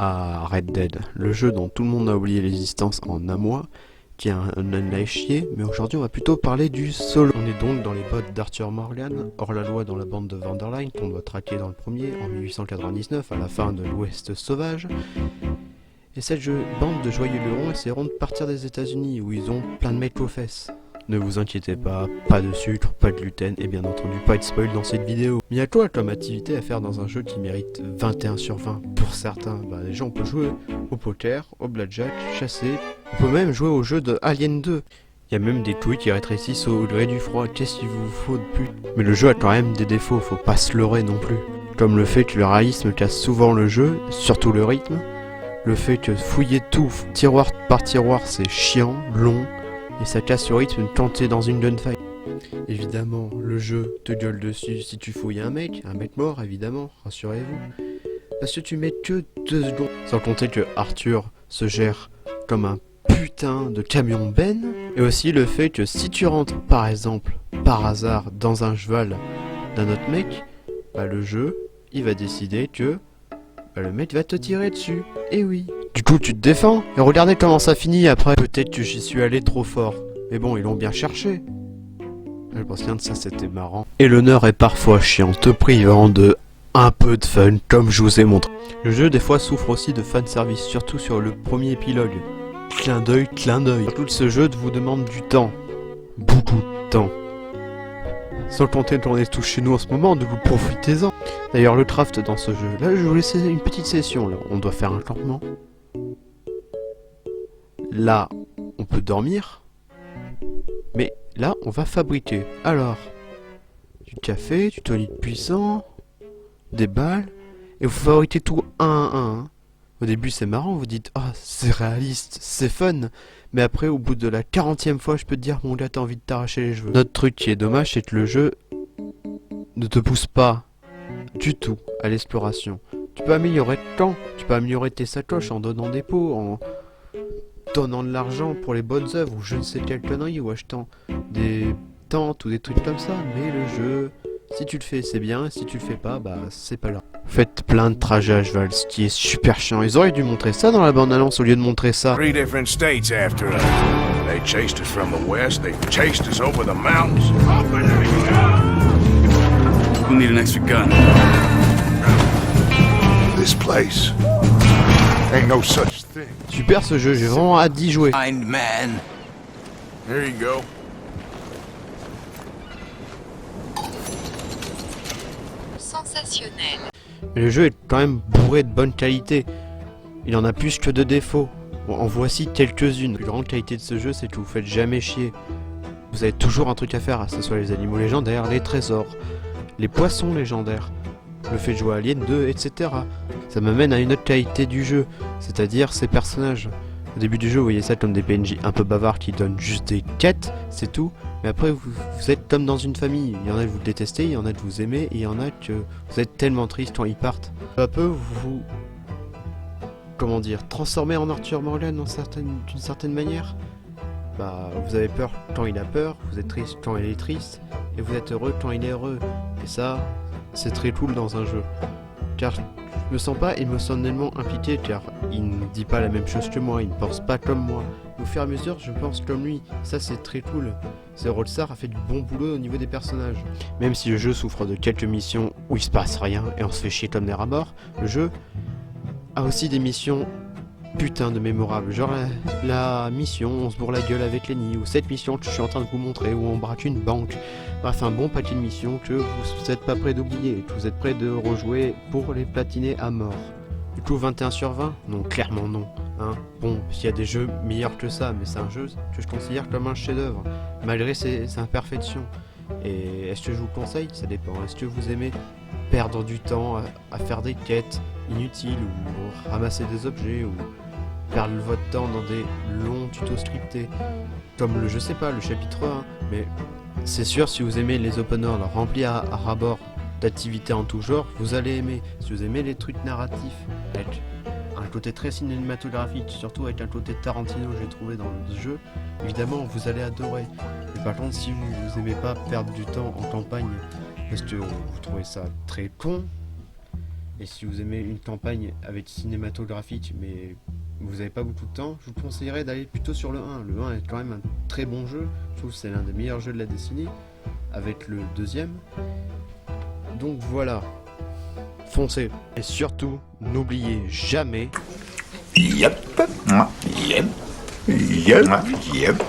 à Red Dead, le jeu dont tout le monde a oublié l'existence en un mois, qui est un online à chier, mais aujourd'hui on va plutôt parler du solo. On est donc dans les bottes d'Arthur Morgan, hors la loi dans la bande de Vanderline, qu'on doit traquer dans le premier, en 1899, à la fin de l'Ouest sauvage. Et cette bande de joyeux lurons essaieront de partir des États-Unis, où ils ont plein de mecs aux fesses. Ne vous inquiétez pas de sucre, pas de gluten, et bien entendu pas de spoil dans cette vidéo. Mais y a quoi comme activité à faire dans un jeu qui mérite 21 sur 20 pour certains? Déjà on peut jouer au poker, au blackjack, chasser, on peut même jouer au jeu de Alien 2. Il y a même des couilles qui rétrécissent au gré du froid, qu'est-ce qu'il vous faut de plus? Mais le jeu a quand même des défauts, faut pas se leurrer non plus. Comme le fait que le réalisme casse souvent le jeu, surtout le rythme. Le fait que fouiller tout, tiroir par tiroir, c'est chiant, long, et ça casse le rythme quand t'es dans une gunfight. Évidemment, le jeu te gueule dessus si tu fouilles un mec mort évidemment, rassurez-vous. Parce que tu mets que 2 secondes. Sans compter que Arthur se gère comme un putain de camion ben. Et aussi le fait que si tu rentres par exemple, par hasard, dans un cheval d'un autre mec, le jeu, il va décider que le mec va te tirer dessus. Et oui. Du coup tu te défends, et regardez comment ça finit après. Peut-être que j'y suis allé trop fort, mais bon, ils l'ont bien cherché. Je pense qu'un de ça c'était marrant. Et l'honneur est parfois chiant, te privant de un peu de fun, comme je vous ai montré. Le jeu des fois souffre aussi de fanservice, surtout sur le premier épilogue. Clin d'œil, clin d'œil. Tout ce jeu vous demande du temps. Beaucoup de temps. Sans compter qu'on est tous chez nous en ce moment, de vous profitez-en. D'ailleurs le craft dans ce jeu, là je vais vous laisser une petite session, là. On doit faire un campement. Là, on peut dormir. Mais là, on va fabriquer. Alors, du café, du tonnique puissant, des balles. Et vous fabriquez tout un à un. Au début, c'est marrant, vous dites, ah, c'est réaliste, c'est fun. Mais après, au bout de la 40e fois, je peux te dire, mon gars, t'as envie de t'arracher les cheveux. Notre truc qui est dommage, c'est que le jeu ne te pousse pas du tout à l'exploration. Tu peux améliorer le temps, tu peux améliorer tes sacoches en donnant des pots, en donnant de l'argent pour les bonnes œuvres ou je ne sais quelle connerie, ou achetant des tentes ou des trucs comme ça, mais le jeu, si tu le fais c'est bien, si tu le fais pas, c'est pas là. Faites plein de trajets à cheval, ce qui est super chiant. Ils auraient dû montrer ça dans la bande-annonce au lieu de montrer ça. 3 different states after us. They chased us from the west, they chased us over the mountains. We'll need an extra gun. This place ain't no such thing. Super ce jeu, j'ai vraiment hâte d'y jouer. Kind man. Here you go. Sensationnel. Mais le jeu est quand même bourré de bonne qualité. Il en a plus que de défauts. Bon, en voici quelques-unes. La plus grande qualité de ce jeu, c'est que vous faites jamais chier. Vous avez toujours un truc à faire, que ce soit les animaux légendaires, les trésors, les poissons légendaires, le fait de jouer à Alien 2, etc. Ça m'amène à une autre qualité du jeu, c'est-à-dire ses personnages. Au début du jeu, vous voyez ça comme des PNJ un peu bavards qui donnent juste des quêtes, c'est tout. Mais après, vous êtes comme dans une famille. Il y en a que vous détestez, il y en a que vous aimez, et il y en a que vous êtes tellement triste quand ils partent. Peu à peu, vous... Comment dire, transformez en Arthur Morgan d'une certaine manière. Vous avez peur quand il a peur, vous êtes triste quand il est triste, et vous êtes heureux quand il est heureux. Et ça, c'est très cool dans un jeu. Car je me sens pas émotionnellement impliqué, car il ne dit pas la même chose que moi, il ne pense pas comme moi. Au fur et à mesure, je pense comme lui. Ça, c'est très cool. Rockstar a fait du bon boulot au niveau des personnages. Même si le jeu souffre de quelques missions où il se passe rien et on se fait chier comme des rats morts, le jeu a aussi des missions putain de mémorables. Genre la mission on se bourre la gueule avec Lenny, ou cette mission que je suis en train de vous montrer où on braque une banque. Bref, un bon paquet de missions que vous n'êtes pas prêt d'oublier, que vous êtes prêt de rejouer pour les platiner à mort. Du coup 21 sur 20? Non, clairement non. Hein, bon, s'il y a des jeux meilleurs que ça, mais c'est un jeu que je considère comme un chef-d'œuvre, malgré ses imperfections. Et est-ce que je vous le conseille? Ça dépend. Est-ce que vous aimez perdre du temps à faire des quêtes inutiles, ou ramasser des objets, ou perdre votre temps dans des longs tutos scriptés, comme le, je sais pas, le chapitre 1, mais c'est sûr, si vous aimez les open world remplis à ras-bord d'activités en tout genre, vous allez aimer. Si vous aimez les trucs narratifs, avec un côté très cinématographique, surtout avec un côté Tarantino que j'ai trouvé dans le jeu, évidemment vous allez adorer. Mais par contre, si vous aimez pas perdre du temps en campagne, parce que vous trouvez ça très con, Et si vous aimez une campagne avec cinématographique, mais vous n'avez pas beaucoup de temps, je vous conseillerais d'aller plutôt sur le 1. Le 1 est quand même un très bon jeu. Je trouve que c'est l'un des meilleurs jeux de la décennie, avec le deuxième. Donc voilà, foncez. Et surtout, n'oubliez jamais... Yep. Yep. Yep. Yep.